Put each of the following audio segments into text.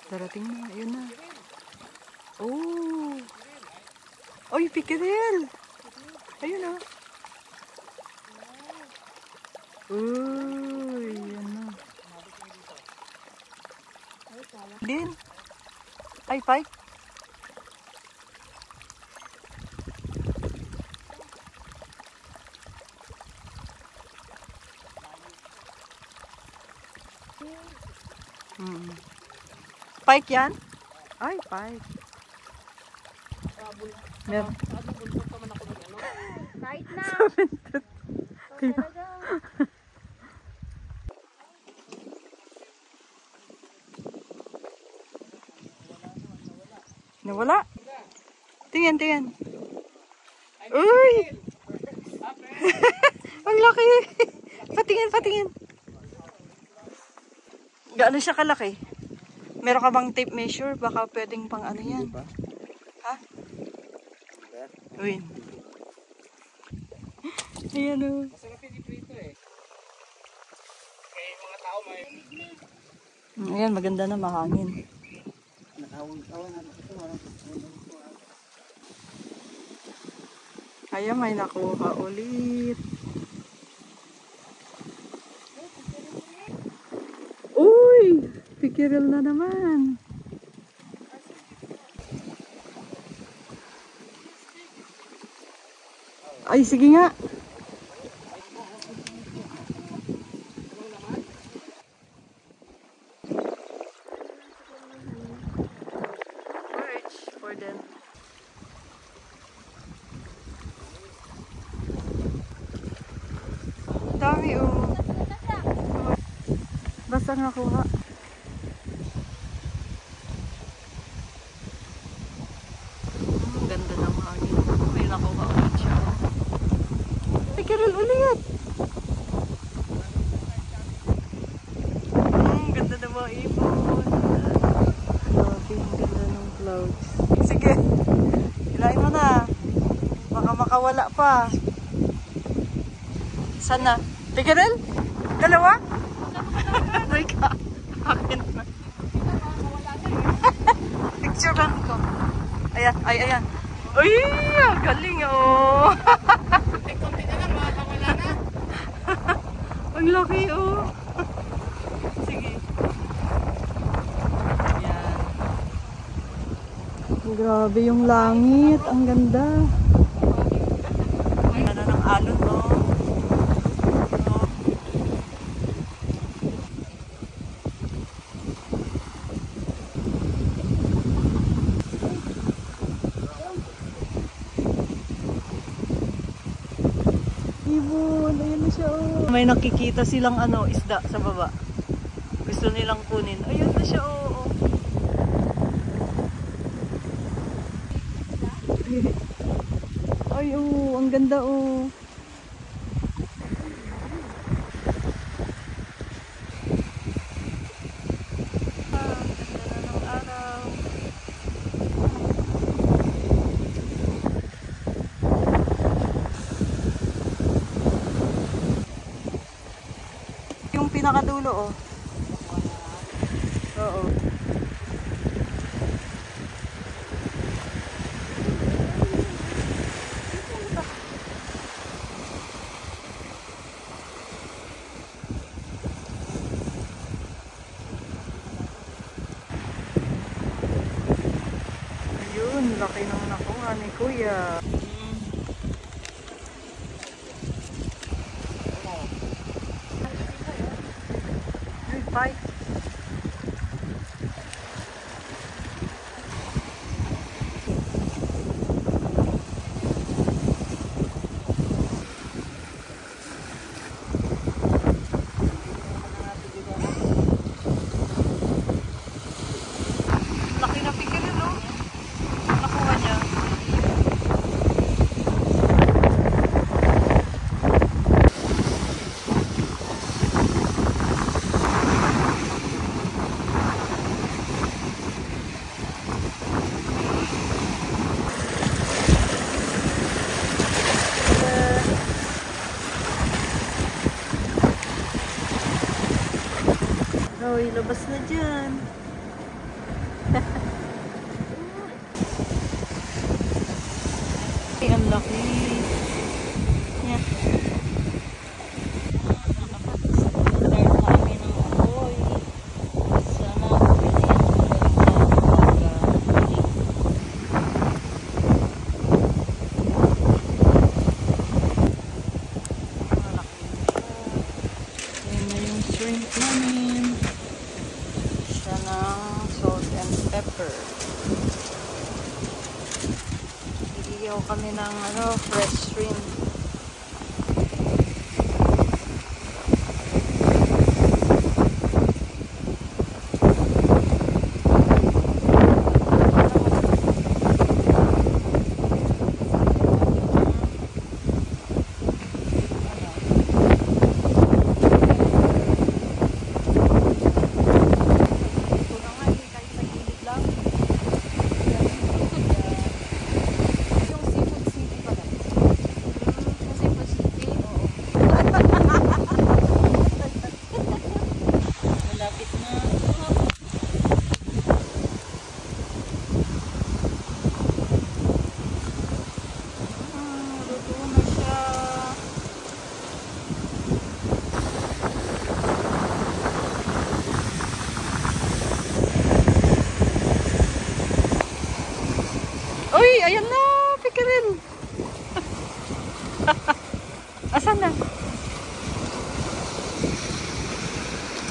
Darating na, yun na. Oh! Oy, pikiril! Ayun na. Uy, yan na. Din. Ay, pike. Pike yan? Ay, pike. Meron. Kahit na. Nawala. Tingin, tingin. Uy! Ang laki. Patingin, patingin. Gaano siya kalaki? Meron ka bang tape measure? Baka pwedeng pang ano yan. Ha? Uy. Ayan o. Masarap yung prito eh. Kaya mga tao may... Ayan, maganda na, mahangin. Ayan, may nakuha ulit. Uy! Pikiril na naman. Ay, sige nga. Perch for them. Dami oh. Basta nga kuha. Ganda ng hangin. May nakuha ulit siya. Pikiril ulit. Ganda ng mga ibon. Grabe, ang ganda ng clouds. Sige, hilahin mo na. Baka makawala pa. Saan na? Pikiril? Dalawa? Ay ka. Akin na. Picturean ko. Ayan, ay, ayan. Uy, ang galing oh. Eh, konti na lang, makakawala na. Ang laki oh. Sige. Ayan. Grabe yung langit. Ang ganda. Ang ganda ng alon oh. Ibon, ayun na siya oh. May nakikita silang ano, isda sa baba. Gusto nilang kunin. Ayun na siya oh. Ay oh, ang ganda oh. Yung pinakadulo oh. Oo. Ayun, laki nang nakuha ni Kuya. Bye. Laki na pikir no? Nakuha niya. Oh, ilabas na dyan. laki. Yan. Nakapag-start na kami ng apoy. Sana pwede yan pagkaling. Yan na yung shrimp namin. Siya ng salt and pepper. Iiyaw kami ng fresh shrimp. Uy, ayan na, pikirin. Asan na?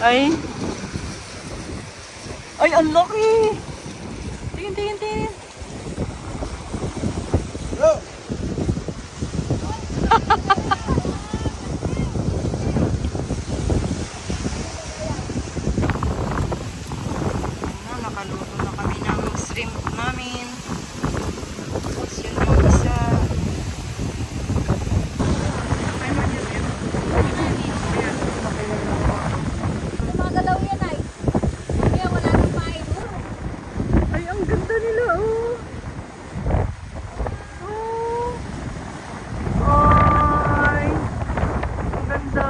Ay. Ay, ang laki. Tingin, tingin, tingin. Hello. Nakaluto na kami ng shrimp namin. Tapos yun yung isa. Gumagalaw yan ay. Kaya wala nang pain. Ay, ang ganda nila, oh. Oh. Ay. Ang ganda.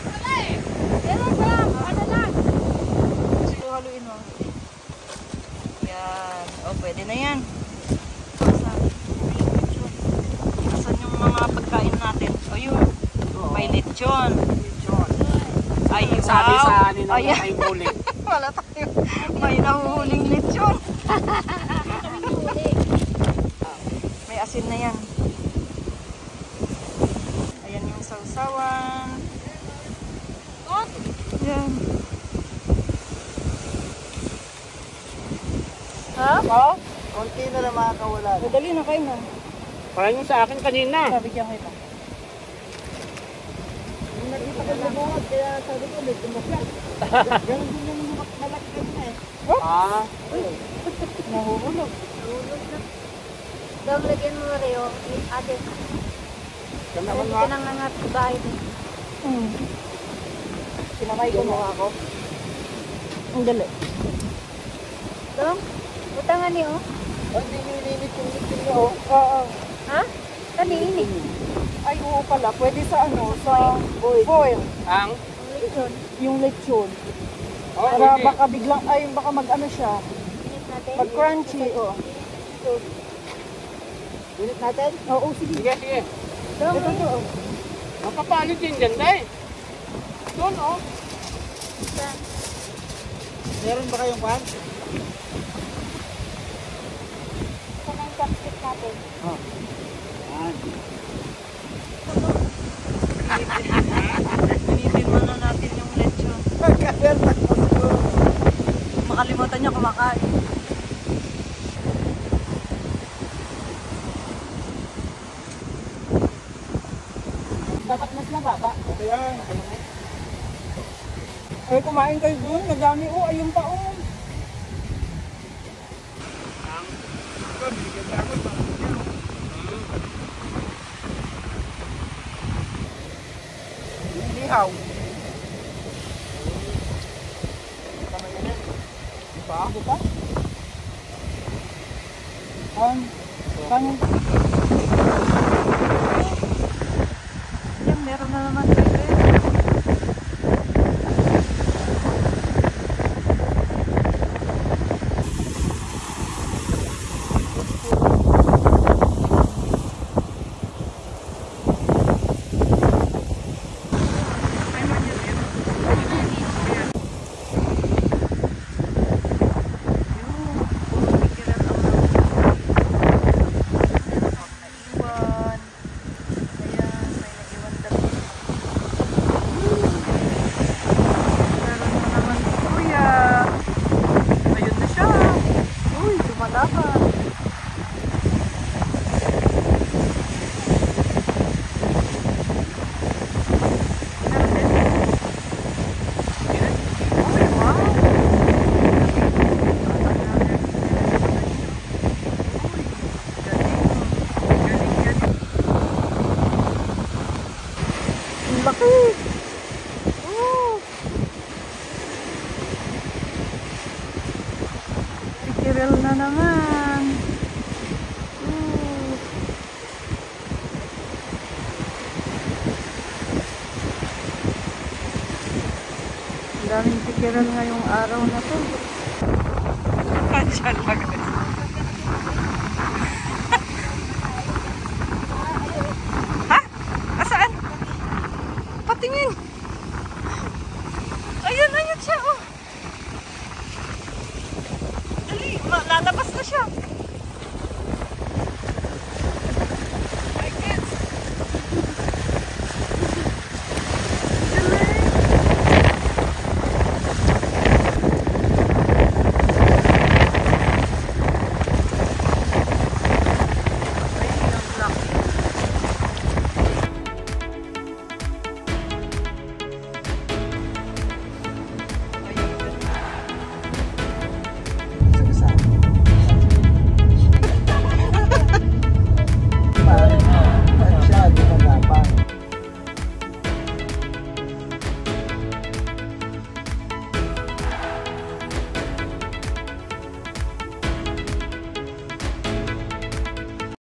Meron ba? Ano lang? Haluin mo. Yan. O, pwede na yan. Asan yung mga pagkain natin? O, yun. May lechon. Ay, wow. Sabi sa anin ng Ayan. ay huli. Wala tayo. May nahuhuling lechon. May asin na yan. Ayan yung sausawan. Yan. Ha? Oh, konti na lang makakawala. Madali na kayo na. Parang yung sa akin kanina. Sabigyan kita. Nakita ko na bungat, kaya sabi ko, may tumaklat. Ganun din yung malakad na eh. Ah, Nahuhulog. Daw lagyan mo Reo. Ate. kami Hindi nga. ka nang nangat sa bahay din. Sinamay ko mo ako. Ang dali. Dong, utangan niyo. Ay, nililimit yung litin niyo. Oo. Ha? Kanini. Ay, oo pala. Pwede sa sa boil. Ang? Lechon. Yung lechon. Oh, Para pwede. baka biglang, baka mag-ano siya. Init natin. Mag-crunchy, oh. Unit natin? Oo, sige. Sige, sige. Dong, Ito to, oh. Makapalit din ganda eh. Doon oh. saan? Meron ba kayong pan? Saan ang chopstick natin? Oh. Yan. Initin muna natin yung lechon. Makalimutan niya kumakain. Dapat mas mababa. Ayan. Ay, kumain kayo doon. Madami, oh. Ayun pa, oh. Lihaw. Bago pa? Paano? Yan, meron na naman dito. Laki! Oh! Pikirel na naman. Oh! Ang daming pikirel ngayong araw na to. Diyan lang.